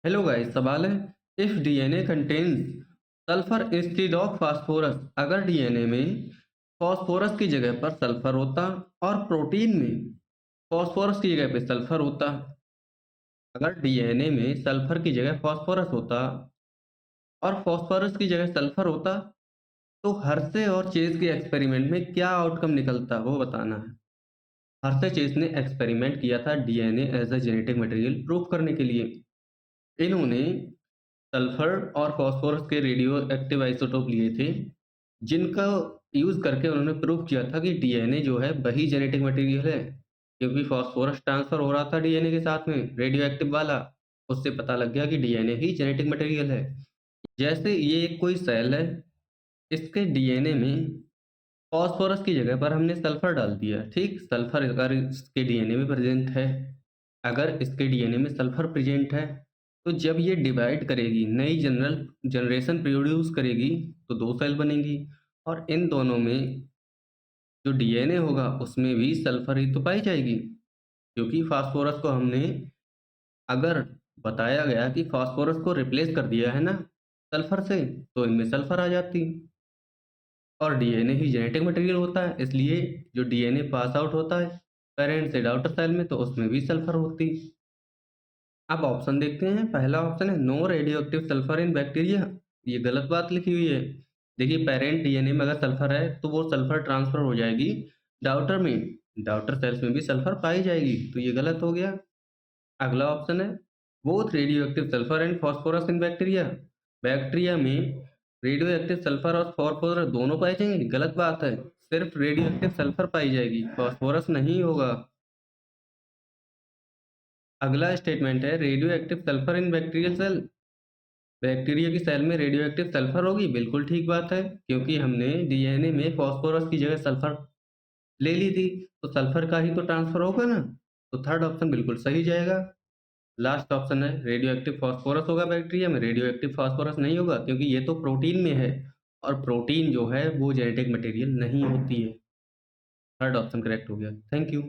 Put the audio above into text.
Hello guys, सवाल है if DNA contains sulphur instead of phosphorus. अगर डीएनए में फास्फोरस की जगह पर सल्फर होता और प्रोटीन में फास्फोरस की जगह पे सल्फर होता। अगर डीएनए में सल्फर की जगह फास्फोरस होता और फास्फोरस की जगह सल्फर होता तो हर्शे और चेज के एक्सपेरिमेंट में क्या आउटकम निकलता वो बताना है। हर्शे चेज ने एक्सपेरिमेंट किया था DNA as a genetic material prove करने के लिए। इन्होंने सल्फर और फास्फोरस के रेडियो एक्टिव आइसोटोप लिए थे, जिनका यूज़ करके उन्होंने प्रूव किया था कि डीएनए जो है वही जेनेटिक मटेरियल है, क्योंकि फास्फोरस ट्रांसफ़र हो रहा था डीएनए के साथ में रेडियो एक्टिव वाला, उससे पता लग गया कि डीएनए ही जेनेटिक मटेरियल है। जैसे ये एक कोई सेल है, इसके डीएनए में फास्फोरस की जगह पर हमने सल्फर डाल दिया, ठीक? सल्फर अगर इसके डीएनए में प्रेज़ेंट है, अगर इसके डीएनए में सल्फर प्रेज़ेंट है, तो जब ये डिवाइड करेगी, नई जनरेशन प्रोड्यूस करेगी, तो 2 सेल बनेंगी और इन दोनों में जो डीएनए होगा, उसमें भी सल्फर ही तो पाई जाएगी, क्योंकि फास्फोरस को हमने अगर बताया गया कि फास्फोरस को रिप्लेस कर दिया है ना सल्फर से, तो इनमें सल्फर आ जाती। और डीएनए ही जेनेटिक मटेरियल होता है, इसलिए जो डीएनए पास आउट होता है पेरेंट से डॉटर सेल में, तो उसमें भी सल्फर होती। अब ऑप्शन देखते हैं। पहला ऑप्शन है no radioactive sulphur in bacteria. ये गलत बात लिखी हुई है। देखिए, पेरेंट डीएनए में अगर सल्फर है तो वो सल्फर ट्रांसफर हो जाएगी डॉटर में, डॉटर सेल्स में भी सल्फर पाई जाएगी, तो ये गलत हो गया। अगला ऑप्शन है both radio active sulphur and phosphorus in bacteria. Bacteria में रेडियो एक्टिव सल्फर और फॉस्फोरस दोनों पाए जाएंगे, गलत बात है। सिर्फ रेडियो एक्टिव सल्फर पाई जाएगी, फॉस्फोरस नहीं होगा। अगला स्टेटमेंट है radioactive sulphur in bacterial cell. Bacteria की सेल में रेडियो एक्टिव सल्फर होगी, बिल्कुल ठीक बात है, क्योंकि हमने डीएनए में फास्फोरस की जगह सल्फर ले ली थी, तो सल्फर का ही तो ट्रांसफर होगा ना। तो थर्ड ऑप्शन बिल्कुल सही जाएगा। लास्ट ऑप्शन है रेडियो एक्टिव फास्फोरस होगा, बैक्टीरिया में रेडियो एक्टिव फास्फोरस नहीं होगा, क्योंकि ये तो प्रोटीन में है और प्रोटीन जो है वो जेनेटिक मटेरियल नहीं होती है। थर्ड ऑप्शन करेक्ट हो गया। Thank you.